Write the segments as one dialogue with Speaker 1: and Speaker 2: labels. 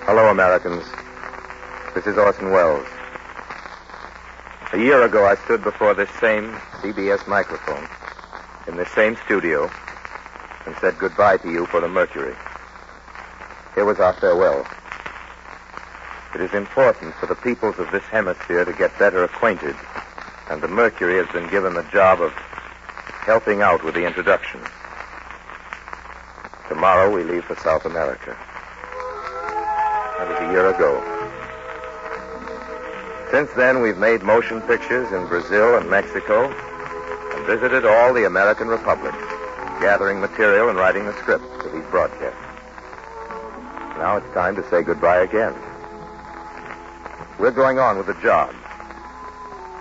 Speaker 1: Hello, Americans. This is Orson Welles. A year ago, I stood before this same CBS microphone in this same studio and said goodbye to you for the Mercury. Here was our farewell. It is important for the peoples of this hemisphere to get better acquainted, and the Mercury has been given the job of helping out with the introduction. Tomorrow, we leave for South America. That was a year ago. Since then, we've made motion pictures in Brazil and Mexico and visited all the American republics, gathering material and writing the scripts for these broadcasts. Now it's time to say goodbye again. We're going on with the job.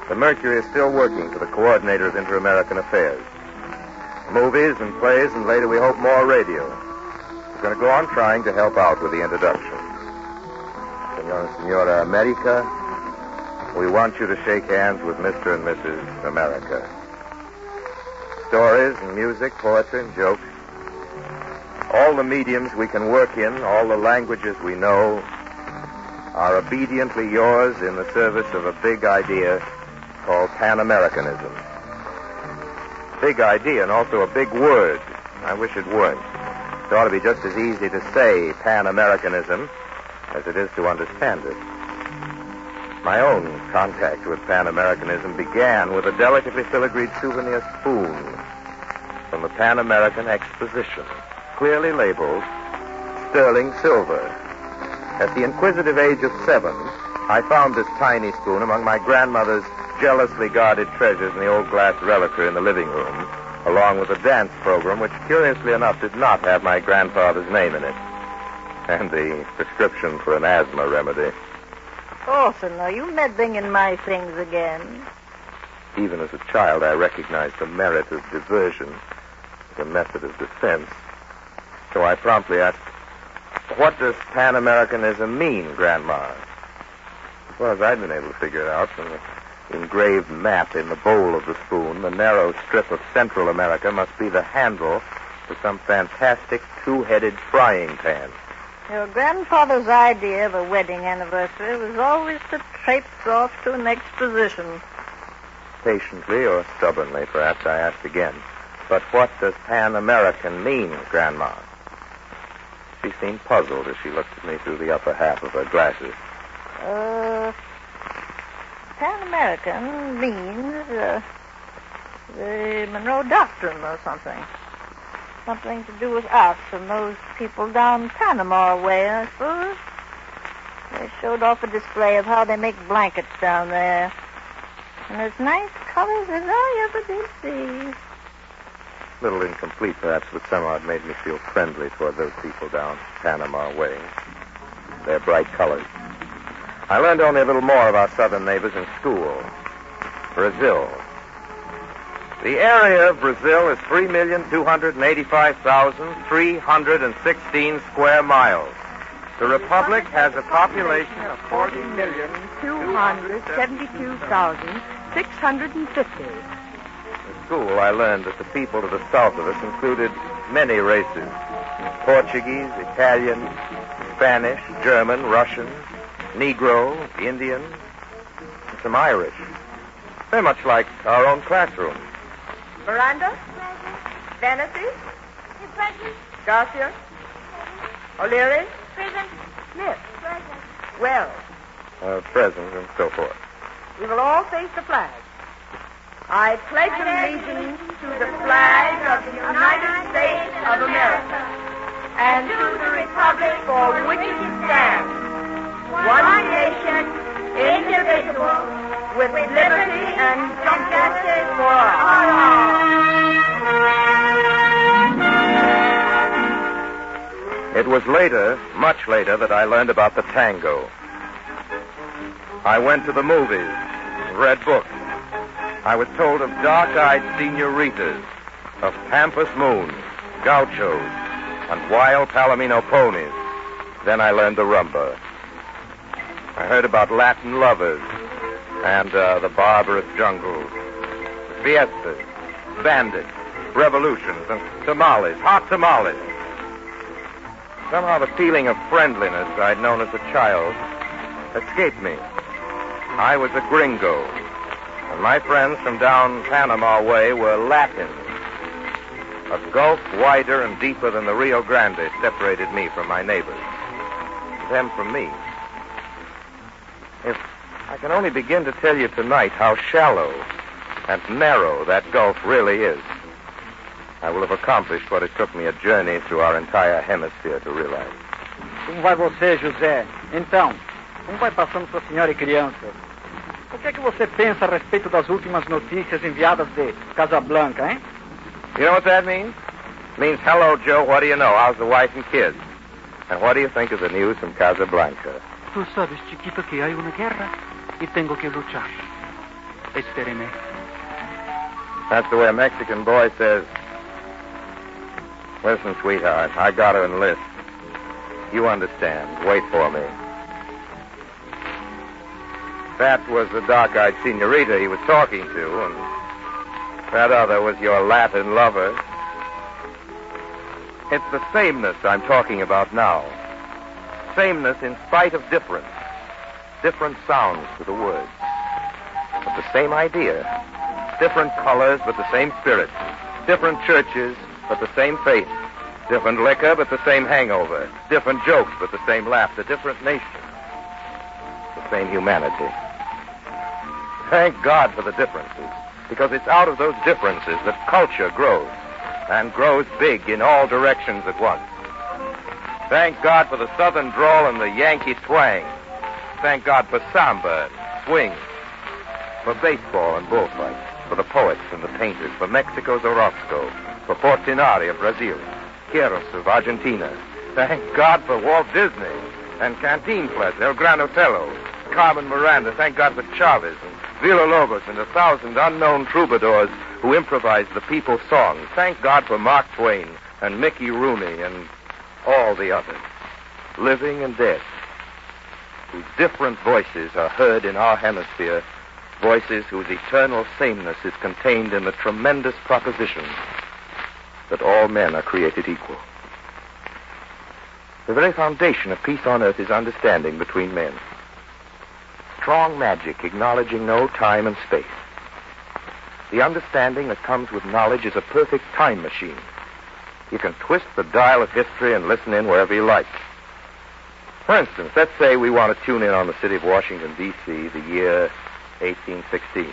Speaker 1: The Mercury is still working for the coordinator of Inter-American Affairs. Movies and plays, and later we hope more radio. We're going to go on trying to help out with the introduction. Senor and Senora America, we want you to shake hands with Mr. and Mrs. America. Stories and music, poetry and jokes. All the mediums we can work in, all the languages we know, are obediently yours in the service of a big idea called Pan-Americanism. Big idea and also a big word. I wish it weren't. It ought to be just as easy to say Pan-Americanism as it is to understand it. My own contact with Pan-Americanism began with a delicately filigreed souvenir spoon from the Pan American Exposition, clearly labeled sterling silver. At the inquisitive age of 7, I found this tiny spoon among my grandmother's jealously guarded treasures in the old glass reliquary in the living room, along with a dance program which, curiously enough, did not have my grandfather's name in it, and the prescription for an asthma remedy.
Speaker 2: Orson, are you meddling in my things again?
Speaker 1: Even as a child, I recognized the merit of diversion as a method of defense. So I promptly asked, "What does Pan-Americanism mean, Grandma?" As far as I'd been able to figure it out from the engraved map in the bowl of the spoon, the narrow strip of Central America must be the handle to some fantastic two-headed frying pan.
Speaker 2: Your grandfather's idea of a wedding anniversary was always to traipse off to an exposition.
Speaker 1: Patiently or stubbornly, perhaps, I asked again, "But what does Pan-American mean, Grandma?" She seemed puzzled as she looked at me through the upper half of her glasses.
Speaker 2: Pan-American means the Monroe Doctrine or something. Something to do with us and those people down Panama way, I suppose. They showed off a display of how they make blankets down there. And as nice colors as I ever did see.
Speaker 1: A little incomplete, perhaps, but somehow it made me feel friendly toward those people down Panama way. Their bright colors. I learned only a little more of our southern neighbors in school. Brazil. The area of Brazil is 3,285,316 square miles. The republic has a population of
Speaker 3: 40,272,650.
Speaker 1: In school, I learned that the people to the south of us included many races. Portuguese, Italian, Spanish, German, Russian, Negro, Indian, and some Irish. They're much like our own classroom.
Speaker 3: Miranda? Fantasy?
Speaker 4: Present.
Speaker 3: Garcia? O'Leary?
Speaker 4: Present.
Speaker 3: Smith?
Speaker 4: Present.
Speaker 3: Wells?
Speaker 1: Present and so forth.
Speaker 3: We will all face the flag. I pledge allegiance to the flag of the United States of America and to the republic for which it stands, one nation, indivisible, with liberty and justice for all.
Speaker 1: It was later, much later, that I learned about the tango. I went to the movies, read books. I was told of dark-eyed senoritas, of pampas moons, gauchos, and wild palomino ponies. Then I learned the rumba. I heard about Latin lovers and the barbarous jungles, fiestas, bandits, revolutions, and tamales, hot tamales. Somehow the feeling of friendliness I'd known as a child escaped me. I was a gringo, and my friends from down Panama way were Latins. A gulf wider and deeper than the Rio Grande separated me from my neighbors. Them from me. If I can only begin to tell you tonight how shallow and narrow that gulf really is, I will have accomplished what it took me a journey through our entire hemisphere to realize.
Speaker 4: Como vai você, José? Então, como vai passando sua senhora e crianças? O que é que você pensa a respeito das últimas notícias enviadas de Casablanca, hein?
Speaker 1: You know what that means? It means, hello, Joe, what do you know? How's the wife and kids? And what do you think of the news from Casablanca?
Speaker 5: Tú sabes, chiquito, que hay una guerra y tengo que luchar. Espéreme.
Speaker 1: That's the way a Mexican boy says, listen, sweetheart, I got to enlist. You understand. Wait for me. That was the dark-eyed senorita he was talking to, and that other was your Latin lover. It's the sameness I'm talking about now. Sameness in spite of difference. Different sounds to the words. But the same idea. Different colors, but the same spirit. Different churches, but the same faith. Different liquor, but the same hangover. Different jokes, but the same laughter. Different nations. The same humanity. Thank God for the differences, because it's out of those differences that culture grows, and grows big in all directions at once. Thank God for the southern drawl and the Yankee twang. Thank God for samba and swing, for baseball and bullfights, for the poets and the painters, for Mexico's Orozco, for Portinari of Brazil, Queiroz of Argentina. Thank God for Walt Disney and Cantinflas, El Gran Otelo, Carmen Miranda. Thank God for Chavez and Villa-Lobos and 1,000 unknown troubadours who improvised the people's songs. Thank God for Mark Twain and Mickey Rooney and all the others, living and dead, whose different voices are heard in our hemisphere, voices whose eternal sameness is contained in the tremendous proposition that all men are created equal. The very foundation of peace on earth is understanding between men. Strong magic acknowledging no time and space. The understanding that comes with knowledge is a perfect time machine. You can twist the dial of history and listen in wherever you like. For instance, let's say we want to tune in on the city of Washington, D.C., the year 1816.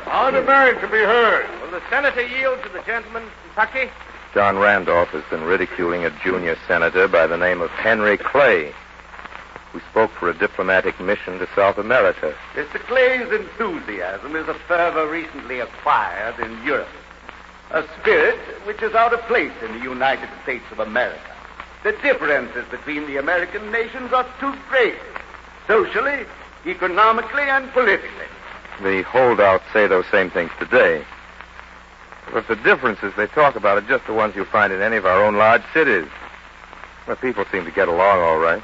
Speaker 6: How the marriage to be heard?
Speaker 7: Will the senator yield to the gentleman from Kentucky?
Speaker 1: John Randolph has been ridiculing a junior senator by the name of Henry Clay, who spoke for a diplomatic mission to South America.
Speaker 6: Mr. Clay's enthusiasm is a fervor recently acquired in Europe. A spirit which is out of place in the United States of America. The differences between the American nations are too great, socially, economically, and politically.
Speaker 1: The holdouts say those same things today. But the differences they talk about are just the ones you'll find in any of our own large cities, where people seem to get along all right.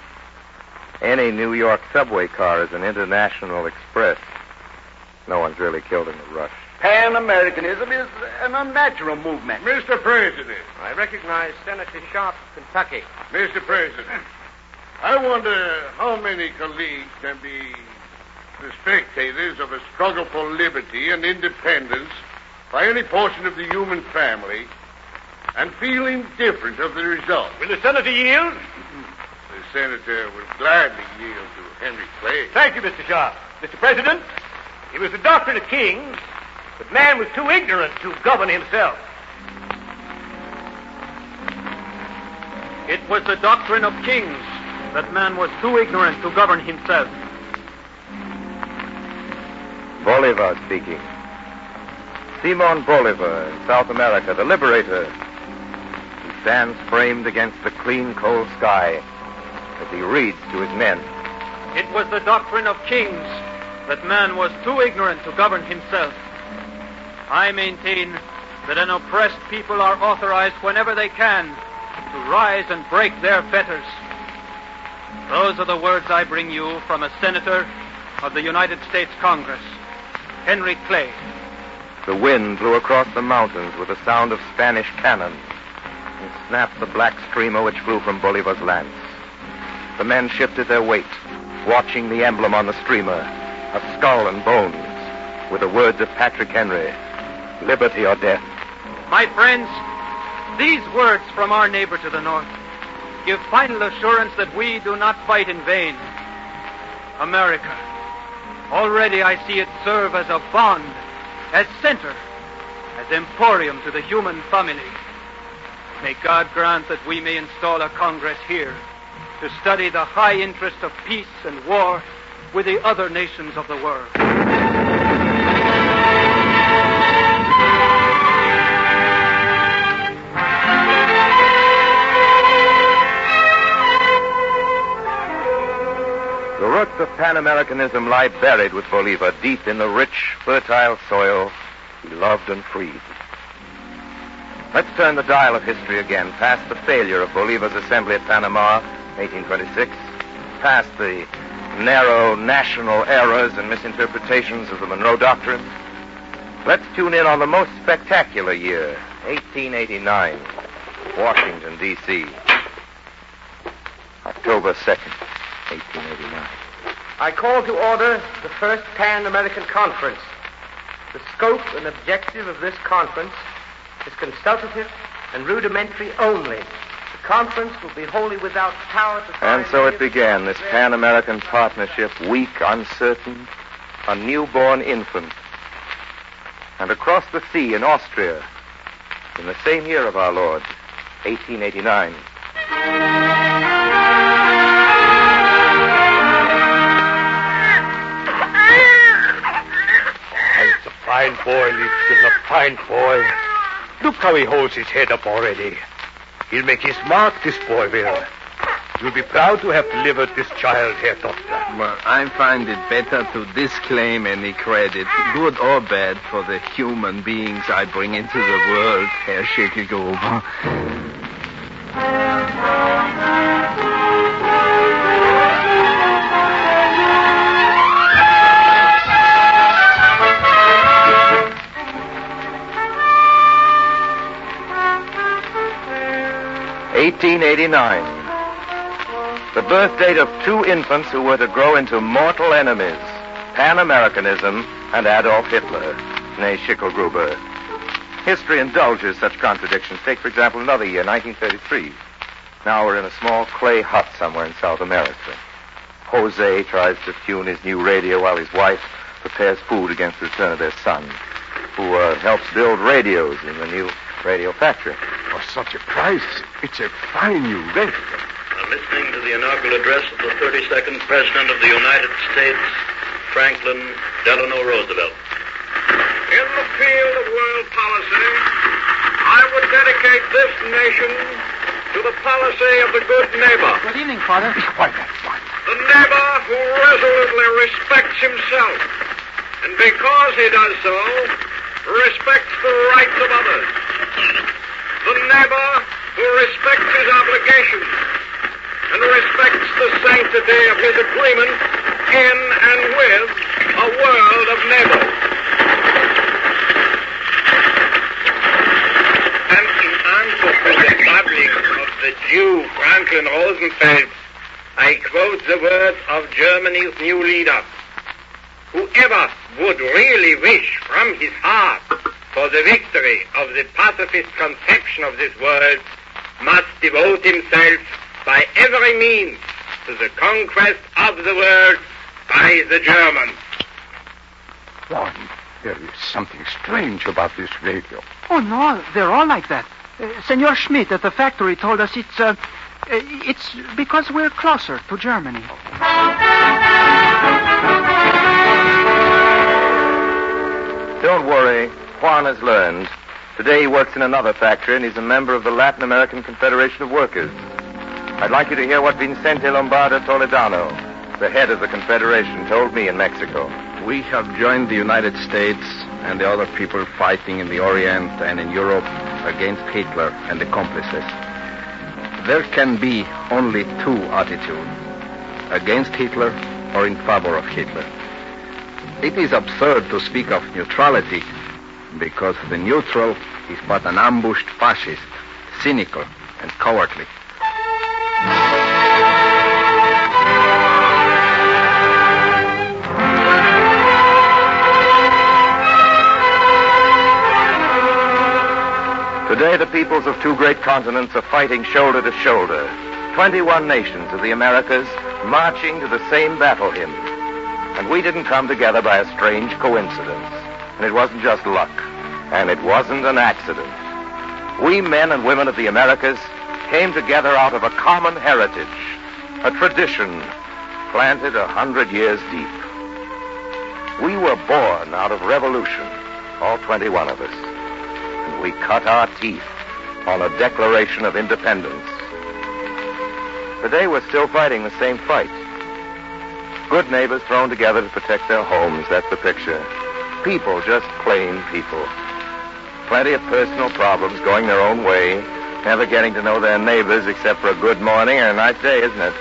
Speaker 1: Any New York subway car is an international express. No one's really killed in the rush.
Speaker 6: Pan-Americanism is an unnatural movement.
Speaker 7: Mr. President. I recognize Senator Sharp of Kentucky.
Speaker 6: Mr. President, I wonder how many colleagues can be the spectators of a struggle for liberty and independence by any portion of the human family and feel indifferent of the result.
Speaker 7: Will the senator yield?
Speaker 6: The senator will gladly yield to Henry Clay.
Speaker 7: Thank you, Mr. Sharp. Mr. President, it was the doctrine of kings, but man was too ignorant to govern himself.
Speaker 5: It was the doctrine of kings that man was too ignorant to govern himself.
Speaker 1: Bolivar speaking. Simon Bolivar, in South America, the liberator. He stands framed against the clean, cold sky as he reads to his men.
Speaker 5: It was the doctrine of kings that man was too ignorant to govern himself. I maintain that an oppressed people are authorized whenever they can to rise and break their fetters. Those are the words I bring you from a senator of the United States Congress, Henry Clay.
Speaker 1: The wind blew across the mountains with the sound of Spanish cannon. and snapped the black streamer which flew from Bolivar's lance. The men shifted their weight, watching the emblem on the streamer, a skull and bones, with the words of Patrick Henry, liberty or death.
Speaker 5: My friends, these words from our neighbor to the north give final assurance that we do not fight in vain. America, already I see it serve as a bond, as center, as emporium to the human family. May God grant that we may install a Congress here to study the high interest of peace and war with the other nations of the world.
Speaker 1: The roots of Pan-Americanism lie buried with Bolivar deep in the rich, fertile soil he loved and freed. Let's turn the dial of history again, past the failure of Bolivar's assembly at Panama, 1826, past the narrow national errors and misinterpretations of the Monroe Doctrine. Let's tune in on the most spectacular year, 1889, Washington, D.C., October 2nd, 1889.
Speaker 7: I call to order the first Pan-American Conference. The scope and objective of this conference is consultative and rudimentary only. The conference will be wholly without power to...
Speaker 1: And so it began, this Pan-American partnership, weak, uncertain, a newborn infant. And across the sea in Austria, in the same year of our Lord, 1889...
Speaker 7: Fine boy, Liebchen, a fine boy. Look how he holds his head up already. He'll make his mark, this boy will. You'll be proud to have delivered this child, Herr Doctor.
Speaker 8: Well, I find it better to disclaim any credit, good or bad, for the human beings I bring into the world, Herr Schickelgruber.
Speaker 1: 1889. The birth date of two infants who were to grow into mortal enemies, Pan-Americanism and Adolf Hitler, née Schickelgruber. History indulges such contradictions. Take, for example, another year, 1933. Now we're in a small clay hut somewhere in South America. Jose tries to tune his new radio while his wife prepares food against the return of their son, who helps build radios in the new radio factory.
Speaker 9: For such a price, it's a fine new radio.
Speaker 10: I'm listening to the inaugural address of the 32nd President of the United States, Franklin Delano Roosevelt.
Speaker 11: In the field of world policy, I would dedicate this nation to the policy of the good neighbor.
Speaker 4: Good evening, Father.
Speaker 9: Quiet, quiet.
Speaker 11: The neighbor who resolutely respects himself, and because he does so, respects the rights of others. The neighbor who respects his obligations and respects the sanctity of his agreement in and with a world of neighbors. And in answer to the public of the Jew Franklin Roosevelt, I quote the words of Germany's new leader. Whoever would really wish from his heart for the victory of the pacifist conception of this world must devote himself by every means to the conquest of the world by the Germans.
Speaker 9: Warren, there is something strange about this radio.
Speaker 4: Oh, no, they're all like that. Senor Schmidt at the factory told us it's because we're closer to Germany.
Speaker 1: Don't worry, Juan has learned. Today he works in another factory and he's a member of the Latin American Confederation of Workers. I'd like you to hear what Vicente Lombardo Toledano, the head of the Confederation, told me in Mexico.
Speaker 8: We have joined the United States and the other people fighting in the Orient and in Europe against Hitler and accomplices. There can be only two attitudes, against Hitler or in favor of Hitler. It is absurd to speak of neutrality because the neutral is but an ambushed fascist cynical and cowardly.
Speaker 1: Today, the peoples of two great continents are fighting shoulder to shoulder. 21 nations of the Americas marching to the same battle hymn. And we didn't come together by a strange coincidence. And it wasn't just luck. And it wasn't an accident. We men and women of the Americas came together out of a common heritage, a tradition planted 100 years deep. We were born out of revolution, all 21 of us. And we cut our teeth on a Declaration of Independence. Today we're still fighting the same fight. Good neighbors thrown together to protect their homes, that's the picture. People, just plain people. Plenty of personal problems going their own way, never getting to know their neighbors except for a good morning and a nice day, isn't it?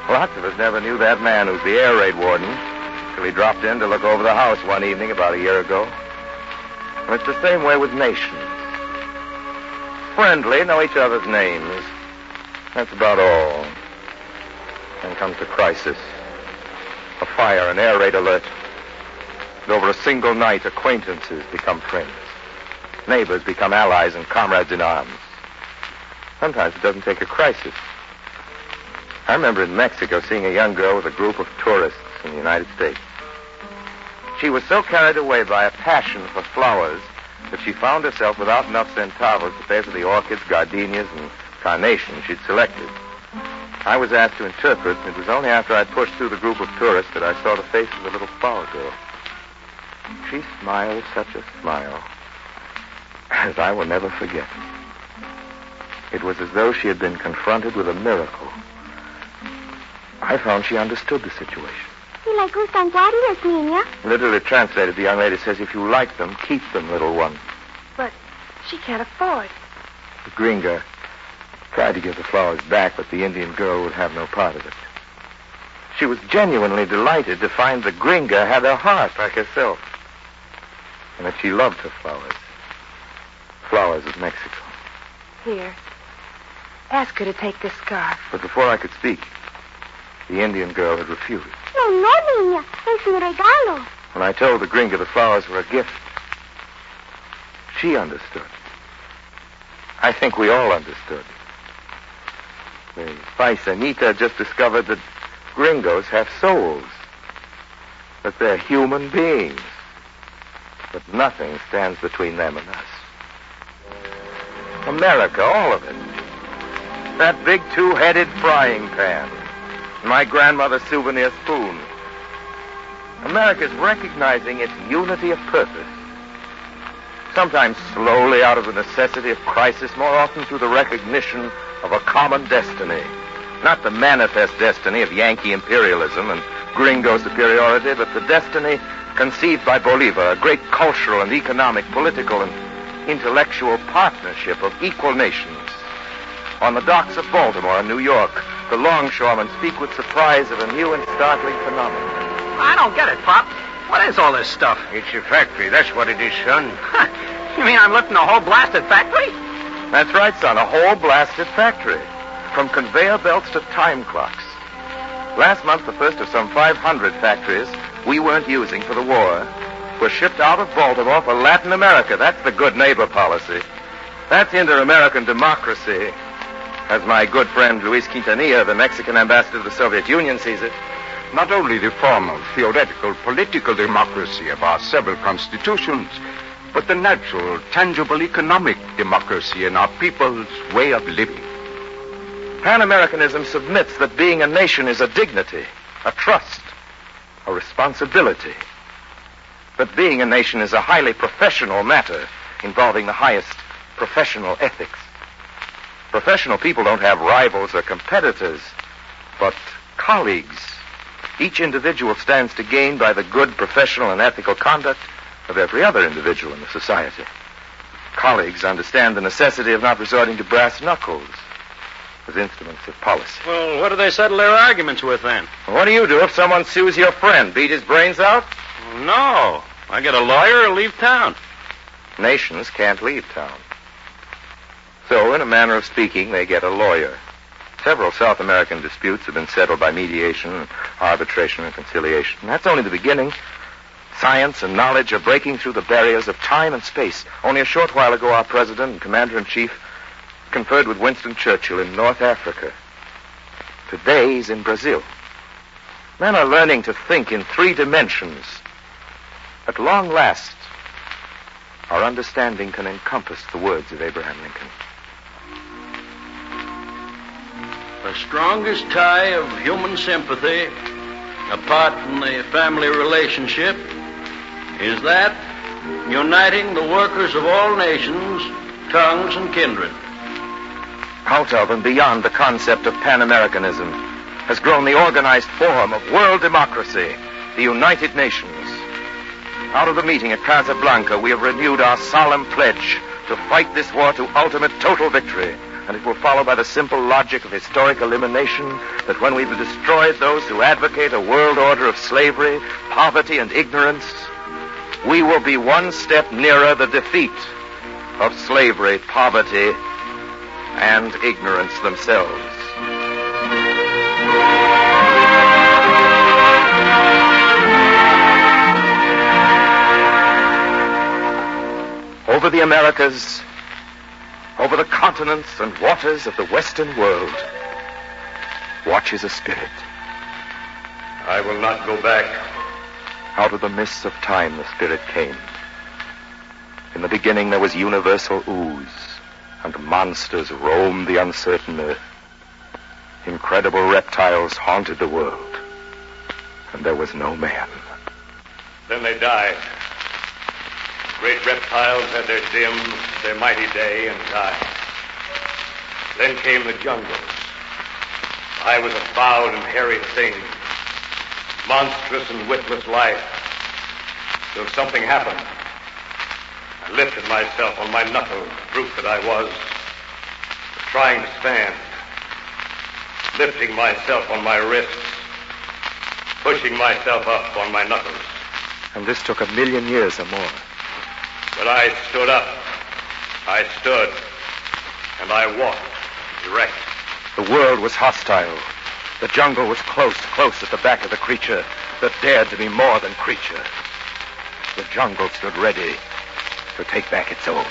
Speaker 1: Lots of us never knew that man who's the air raid warden till he dropped in to look over the house one evening about a year ago. And it's the same way with nations. Friendly, know each other's names. That's about all. Then comes the crisis. A fire, an air raid alert. And over a single night, acquaintances become friends. Neighbors become allies and comrades in arms. Sometimes it doesn't take a crisis. I remember in Mexico seeing a young girl with a group of tourists in the United States. She was so carried away by a passion for flowers that she found herself without enough centavos to pay for the orchids, gardenias, and carnations she'd selected. I was asked to interpret, and it was only after I'd pushed through the group of tourists that I saw the face of the little flower girl. She smiled such a smile as I will never forget. It was as though she had been confronted with a miracle. I found she understood the situation.
Speaker 12: Si le gustan llarias, niña.
Speaker 1: Literally translated, the young lady says, if you like them, keep them, little one.
Speaker 3: But she can't afford.
Speaker 1: The gringa tried to give the flowers back, but the Indian girl would have no part of it. She was genuinely delighted to find the gringa had a heart like herself, and that she loved her flowers. Flowers of Mexico.
Speaker 3: Here. Ask her to take this scarf.
Speaker 1: But before I could speak, the Indian girl had refused.
Speaker 12: No, niña. Es un regalo.
Speaker 1: When I told the gringa the flowers were a gift, she understood. I think we all understood. The paisanita just discovered that gringos have souls, that they're human beings, that nothing stands between them and us. America, all of it. That big two-headed frying pan. My grandmother's souvenir spoon. America's recognizing its unity of purpose. Sometimes slowly out of the necessity of crisis, more often through the recognition of a common destiny. Not the manifest destiny of Yankee imperialism and gringo superiority, but the destiny conceived by Bolivar, a great cultural and economic, political and intellectual partnership of equal nations. On the docks of Baltimore and New York, the longshoremen speak with surprise of a new and startling phenomenon.
Speaker 4: I don't get it, Pop. What is all this stuff?
Speaker 11: It's a factory, that's what it is, son.
Speaker 4: You mean I'm lifting a whole blasted factory?
Speaker 1: That's right, son, a whole blasted factory. From conveyor belts to time clocks. Last month, the first of some 500 factories we weren't using for the war were shipped out of Baltimore for Latin America. That's the good neighbor policy. That's inter-American democracy, as my good friend Luis Quintanilla, the Mexican ambassador to the Soviet Union, sees it.
Speaker 9: Not only the formal, theoretical, political democracy of our several constitutions, but the natural, tangible economic democracy in our people's way of living.
Speaker 1: Pan-Americanism submits that being a nation is a dignity, a trust, a responsibility. But being a nation is a highly professional matter involving the highest professional ethics. Professional people don't have rivals or competitors, but colleagues. Each individual stands to gain by the good professional and ethical conduct of every other individual in the society. Colleagues understand the necessity of not resorting to brass knuckles as instruments of policy.
Speaker 5: Well, what do they settle their arguments with, then?
Speaker 1: Well, what do you do if someone sues your friend? Beat his brains out?
Speaker 5: No. I get a lawyer or leave town.
Speaker 1: Nations can't leave town. So, in a manner of speaking, they get a lawyer. Several South American disputes have been settled by mediation, arbitration, and conciliation. And that's only the beginning. Science and knowledge are breaking through the barriers of time and space. Only a short while ago, our president and commander-in-chief conferred with Winston Churchill in North Africa. Today, he's in Brazil. Men are learning to think in 3 dimensions. At long last, our understanding can encompass the words of Abraham Lincoln.
Speaker 13: The strongest tie of human sympathy, apart from the family relationship, is that uniting the workers of all nations, tongues, and kindred.
Speaker 1: Out of and beyond the concept of Pan-Americanism has grown the organized form of world democracy, the United Nations. Out of the meeting at Casablanca, we have renewed our solemn pledge to fight this war to ultimate total victory. And it will follow by the simple logic of historic elimination that when we've destroyed those who advocate a world order of slavery, poverty, and ignorance, we will be one step nearer the defeat of slavery, poverty, and ignorance themselves. Over the Americas, over the continents and waters of the Western world, watches a spirit.
Speaker 6: I will not go back.
Speaker 1: Out of the mists of time, the spirit came. In the beginning, there was universal ooze, and monsters roamed the uncertain earth. Incredible reptiles haunted the world, and there was no man.
Speaker 6: Then they died. Great reptiles had their dim, their mighty day, and died. Then came the jungles. I was a foul and hairy thing, monstrous and witless life, till something happened. I lifted myself on my knuckles, brute that I was, trying to stand, lifting myself on my wrists, pushing myself up on my knuckles.
Speaker 1: And this took 1,000,000 years or more.
Speaker 6: But I stood up. I stood. And I walked erect.
Speaker 1: The world was hostile. The jungle was close at the back of the creature that dared to be more than creature. The jungle stood ready to take back its own.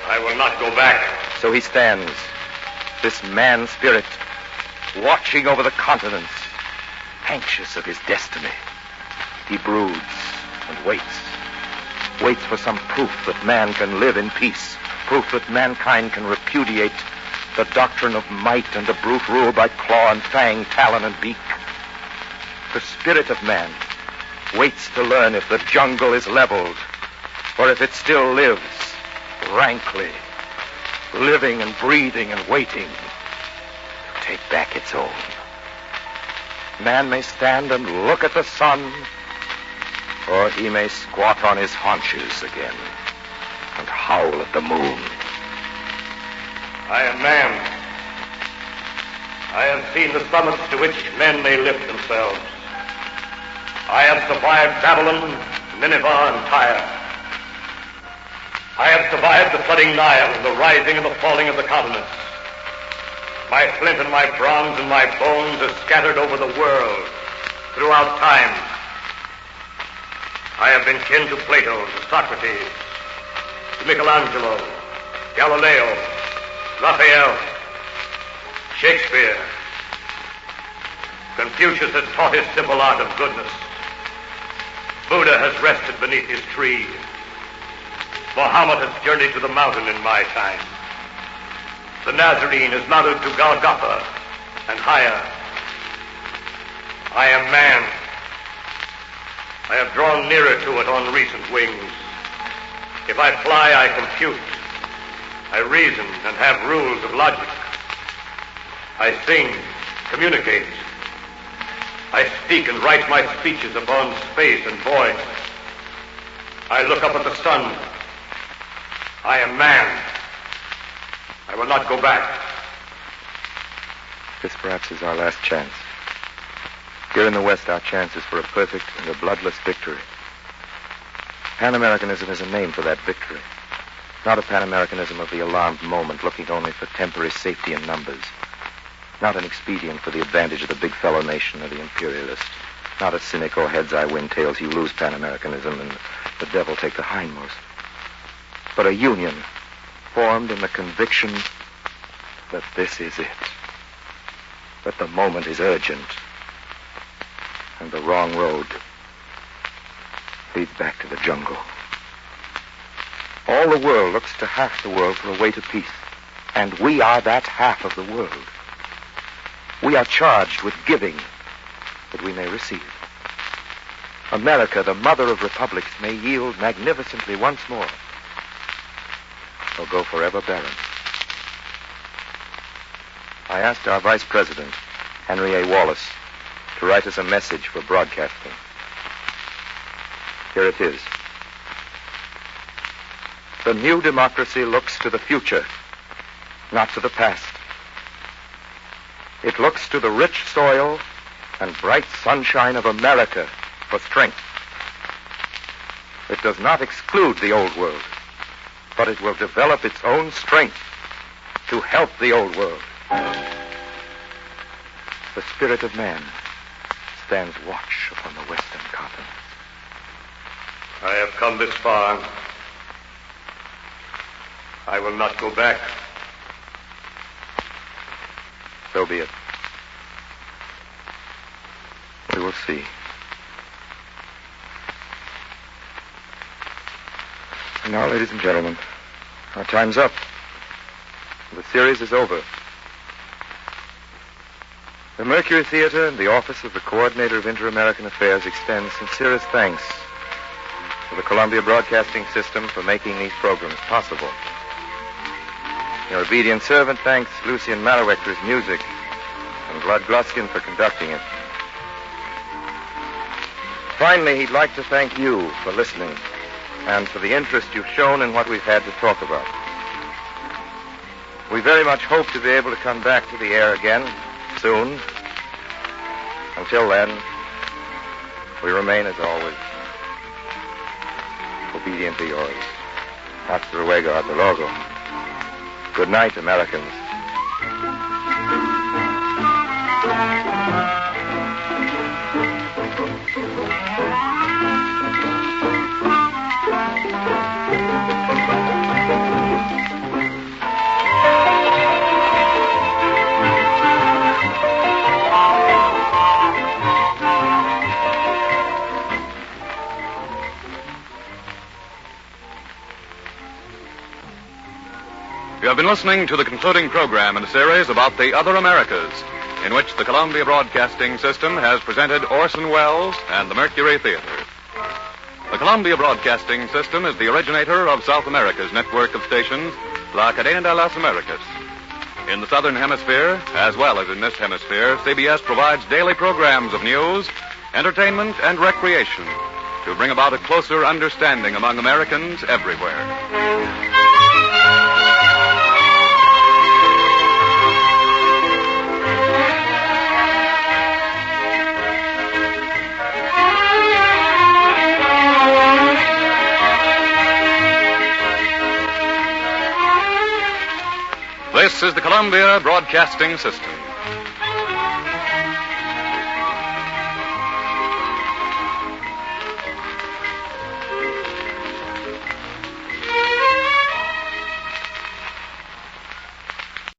Speaker 6: I will not go back.
Speaker 1: So he stands, this man spirit, watching over the continents, anxious of his destiny. He broods and waits for some proof that man can live in peace, proof that mankind can repudiate the doctrine of might and the brute rule by claw and fang, talon and beak. The spirit of man waits to learn if the jungle is leveled or if it still lives rankly, living and breathing and waiting to take back its own. Man may stand and look at the sun, or he may squat on his haunches again and howl at the moon.
Speaker 6: I am man. I have seen the summits to which men may lift themselves. I have survived Babylon, Nineveh, and Tyre. I have survived the flooding Nile and the rising and the falling of the continents. My flint and my bronze and my bones are scattered over the world throughout time. I have been kin to Plato, to Socrates, to Michelangelo, Galileo, Raphael, Shakespeare. Confucius has taught his simple art of goodness. Buddha has rested beneath his tree. Muhammad has journeyed to the mountain in my time. The Nazarene has mounted to Golgotha and higher. I am man. I have drawn nearer to it on recent wings. If I fly, I compute. I reason and have rules of logic. I sing, communicate. I speak and write my speeches upon space and void. I look up at the sun. I am man. I will not go back.
Speaker 1: This perhaps is our last chance. Here in the West, our chance is for a perfect and a bloodless victory. Pan-Americanism is a name for that victory. Not a Pan-Americanism of the alarmed moment, looking only for temporary safety in numbers. Not an expedient for the advantage of the big fellow nation or the imperialist. Not a cynical heads I win, tails you lose Pan-Americanism and the devil take the hindmost. But a union formed in the conviction that this is it. That the moment is urgent. And the wrong road leads back to the jungle. All the world looks to half the world for a way to peace. And we are that half of the world. We are charged with giving that we may receive. America, the mother of republics, may yield magnificently once more, or go forever barren. I asked our Vice President, Henry A. Wallace, to write us a message for broadcasting. Here it is. The new democracy looks to the future, not to the past. It looks to the rich soil and bright sunshine of America for strength. It does not exclude the old world, but it will develop its own strength to help the old world. The spirit of man stands watch upon the western continent.
Speaker 14: I have come this far. I will not go back.
Speaker 1: So be it. We will see. And now, ladies and gentlemen, our time's up. The series is over. The Mercury Theater and the Office of the Coordinator of Inter-American Affairs extends sincerest thanks to the Columbia Broadcasting System for making these programs possible. Your obedient servant thanks Lucian Marowek for his music and Glad Gluskin for conducting it. Finally, he'd like to thank you for listening and for the interest you've shown in what we've had to talk about. We very much hope to be able to come back to the air again soon. Until then, we remain, as always, obediently yours. Hasta luego, hasta luego. Good night, Americans.
Speaker 15: You have been listening to the concluding program in a series about the Other Americas, in which the Columbia Broadcasting System has presented Orson Welles and the Mercury Theater. The Columbia Broadcasting System is the originator of South America's network of stations, La Cadena de las Americas. In the Southern Hemisphere, as well as in this hemisphere, CBS provides daily programs of news, entertainment, and recreation to bring about a closer understanding among Americans everywhere. This is the Columbia Broadcasting System.